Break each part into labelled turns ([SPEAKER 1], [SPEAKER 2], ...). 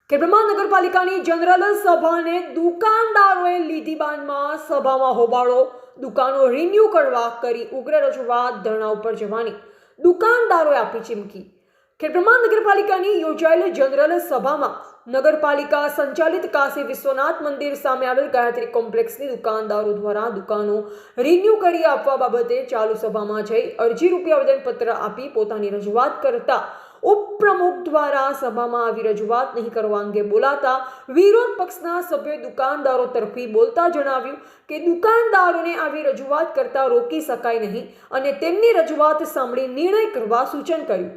[SPEAKER 1] ખેડબ્રહ્મા નગરપાલિકાની જનરલ સભાને દુકાનદારોએ લીધી બાનમાં સભામાં હોબાળો, દુકાનો રિન્યુ કરવા કરી ઉગ્ર રજૂઆત, ધરણા ઉપર જવાની દુકાનદારોએ આપી ચીમકી। ખેડબ્રહ્મા નગરપાલિકાની યોજાયેલ જનરલ સભામાં નગરપાલિકા સંચાલિત કાશી વિશ્વનાથ મંદિર સામે આવેલ ગાયત્રી કોમ્પ્લેક્સની દુકાનદારો દ્વારા દુકાનો રિન્યુ કરી આપવા બાબતે ચાલુ સભામાં જઈ અરજી રૂપે આવેદનપત્ર આપી પોતાની રજૂઆત કરતા ઉપપ્રમુખ દ્વારા સભામાં આવી રજૂઆત નહીં કરવા અંગે બોલાતા વિરોધ પક્ષના સભ્યોએ દુકાનદારો તરફી બોલતા જણાવ્યું કે દુકાનદારોને આવી રજૂઆત કરતા રોકી શકાય નહીં અને તેમની રજૂઆત સાંભળી નિર્ણય કરવા સૂચન કર્યું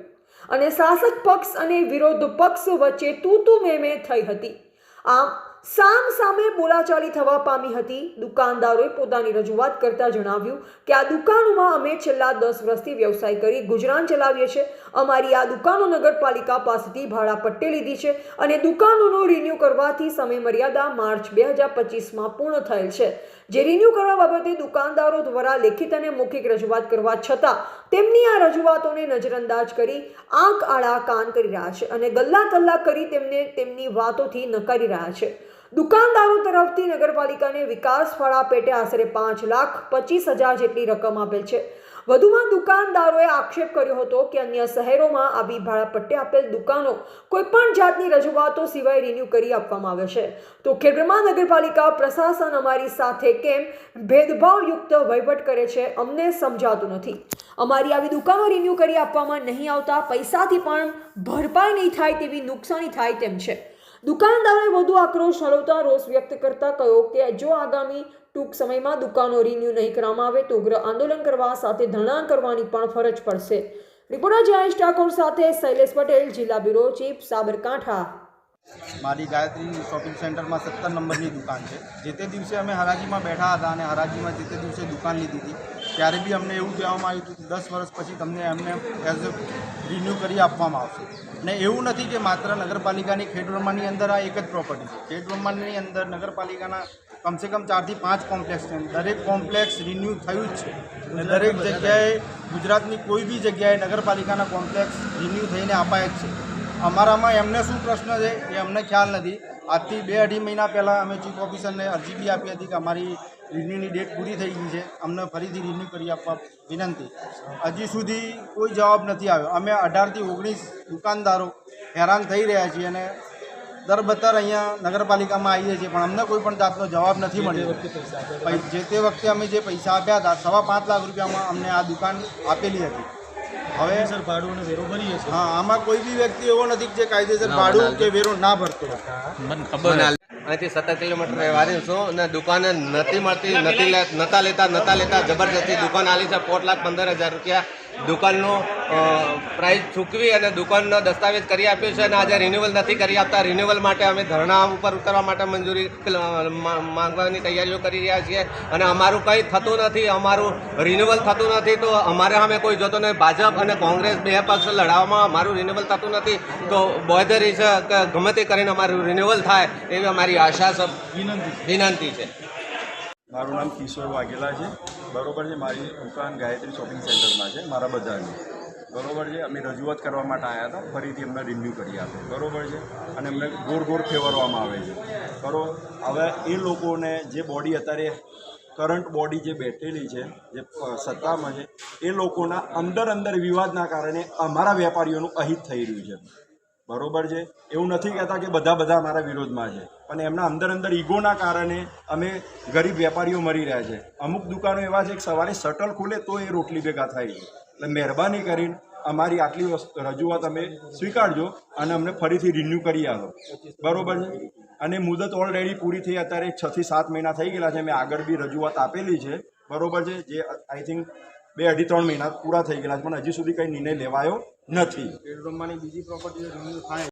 [SPEAKER 1] અને શાસક પક્ષ અને વિરોધ પક્ષ વચ્ચે તૂતુ મેમે થઈ હતી। આમ સામ સામે બોલાચાલી થવા પામી હતી। દુકાનદારોએ પોતાની રજૂઆત કરતા જણાવ્યું કે આ દુકાનોમાં અમે છેલ્લા 10 વર્ષથી વ્યવસાય કરી ગુજરાન ચલાવીએ છીએ। અમારી આ દુકાનો નગરપાલિકા પાસેથી ભાડા પટ્ટે લીધી છે અને દુકાનોનો રિન્યુ કરવાથી સમય મર્યાદા માર્ચ 2025માં પૂર્ણ થયેલ છે, જે રિન્યુ કરવા બાબતે દુકાનદારો દ્વારા લેખિત અને મૌખિક રજૂઆત કરવા છતાં તેમની આ રજૂઆતોને નજરઅંદાજ કરી આંખ આડા કાન કરી રહ્યા છે અને ગલ્લા તલ્લા કરી તેમને તેમની વાતોથી નકારી રહ્યા છે। દુકાનદારો તરફથી નગરપાલિકાને વિકાસ ફાળા પેટે આશરે 5,25,000 જેટલી રકમ આપેલ છે। વધુમાં દુકાનદારોએ આક્ષેપ કર્યો હતો કે અન્ય શહેરોમાં આવી ભાડા પટ્ટે આપેલ દુકાનો કોઈપણ જાતની રજૂઆતો સિવાય રિન્યુ કરી આપવામાં આવે છે, તો ખેડબ્રહ્મા નગરપાલિકા પ્રશાસન અમારી સાથે કેમ ભેદભાવયુક્ત વહીવટ કરે છે, અમને સમજાતું નથી। અમારી આવી દુકાનો રિન્યુ કરી આપવામાં નહીં આવતા પૈસાથી પણ ભરપાઈ નહીં થાય તેવી નુકસાની થાય તેમ છે। દુકાનદારોએ વધુ આક્રોશ ઠાલવતા રોષ વ્યક્ત કરતા કહ્યું કે જો આગામી ટૂંક સમયમાં દુકાનો રિન્યુ નહીં કરવામાં આવે તો ઉગ્ર આંદોલન કરવા સાથે ધરણા કરવાની પણ ફરજ પડશે। રિપોર્ટર જયેશ ઠાકોર સાથે શૈલેષ પટેલ, જિલ્લા બ્યુરો ચીફ, સાબરકાંઠા।
[SPEAKER 2] મારી ગાયત્રી શોપિંગ સેન્ટરમાં 17 નંબરની દુકાન છે। જે તે દિવસે અમે હરાજીમાં બેઠા હતા અને હરાજીમાં જે તે દિવસે દુકાન લીધી હતી ત્યારે બી અમને એવું કહેવામાં આવ્યું હતું કે 10 વર્ષ પછી તમને એમને એઝ રિન્યુ કરી આપવામાં આવશે। ને એવું નથી કે માત્ર નગરપાલિકાની ખેડબ્રહ્માની અંદર આ એક જ પ્રોપર્ટી છે। ખેડબ્રહ્માની અંદર નગરપાલિકાના કમસે કમ 4 થી 5 કોમ્પ્લેક્સ છે। દરેક કોમ્પ્લેક્સ રિન્યુ થયું જ છે અને દરેક જગ્યાએ ગુજરાતની કોઈ બી જગ્યાએ નગરપાલિકાના કોમ્પ્લેક્સ રિન્યુ થઈને અપાય જ છે। અમારામાં એમને શું પ્રશ્ન છે એ અમને ખ્યાલ નથી। આજથી 2-2.5 મહિના પહેલાં અમે ચીફ ઓફિસરને અરજી બી આપી હતી કે અમારી રિન્યુની ડેટ પૂરી થઈ ગઈ છે, અમને ફરીથી રિન્યુ કરી આપવા વિનંતી। હજી સુધી કોઈ જવાબ નથી આવ્યો। અમે 18 થી 19 દુકાનદારો હેરાન થઈ રહ્યા છીએ અને દર બતર અહીંયા નગરપાલિકામાં આવીએ છીએ પણ અમને કોઈ પણ જાતનો જવાબ નથી મળ્યો। જે તે વખતે અમે જે પૈસા આપ્યા હતા 5.5 લાખ રૂપિયામાં અમને આ દુકાન આપેલી હતી। હવે સર ભાડું અને વેરો ભરીએ છીએ। હા, આમાં કોઈ બી વ્યક્તિ એવો નથી કે કાયદેસર ભાડું કે વેરો ના ભરતો।
[SPEAKER 3] મને ખબર અહીંથી 17 કિલોમીટર વાળી છું અને દુકાને નથી મળતી, નતા લેતા જબરજસ્તી દુકાન આલી છે। 4,15,000 રૂપિયા દુકાનનો પ્રાઇસ ચૂકવી અને દુકાનનો દસ્તાવેજ કરી આપ્યો છે અને આજે રિન્યુઅલ નથી કરી આપતા। રિન્યુઅલ માટે અમે ધરણા ઉપર ઉતરવા માટે મંજૂરી માંગવાની તૈયારીઓ કરી રહ્યા છીએ અને અમારું કંઈ થતું નથી, અમારું રિન્યુઅલ થતું નથી તો અમારે સામે કોઈ જોતો નહીં। ભાજપ અને કોંગ્રેસ બે પક્ષ લડાવવામાં અમારું રિન્યુઅલ થતું નથી તો બોધરી છે કે ગમે તે કરીને અમારું રિન્યુઅલ થાય એવી અમારી આશા છે, વિનંતી છે।
[SPEAKER 4] મારું નામ કિશોર વાઘેલા છે, બરોબર છે। મારી દુકાન ગાયત્રી શોપિંગ સેન્ટરમાં છે, મારા બધાની, બરોબર છે। અમે રજૂઆત કરવા માટે આવ્યા હતા, ફરીથી અમને રિન્યુ કરી આપે, બરોબર છે। અને અમને ગોળ ફેરવવામાં આવે છે, બરોબર। હવે એ લોકોને જે બોડી અત્યારે કરંટ બોડી જે બેઠેલી છે, જે સત્તામાં છે, એ લોકોના અંદર વિવાદના કારણે અમારા વેપારીઓનું અહિત થઈ રહ્યું છે, બરોબર છે। એવું નથી કહેતા કે બધા અમારા વિરોધમાં છે, પણ એમના અંદર ઈગોના કારણે અમે ગરીબ વેપારીઓ મરી રહ્યા છે। અમુક દુકાનો એવા છે કે સવારે શટલ ખુલે તો એ રોટલી ભેગા થાય છે। એટલે મહેરબાની કરીને અમારી આટલી રજૂઆત અમે સ્વીકારજો અને અમને ફરીથી રિન્યુ કરી આપો, બરોબર છે। અને મુદત ઓલરેડી પૂરી થઈ, અત્યારે 6 થી 7 મહિના થઈ ગયેલા છે। મેં આગળ બી રજૂઆત આપેલી છે, બરોબર છે, જે આઈ થિંક 2-2.5-3 મહિના પૂરા થઈ ગયેલા છે પણ હજી સુધી કંઈ નિર્ણય લેવાયો નથી। ખેડબ્રહ્માની બીજી પ્રોપર્ટી રિન્યુ થાય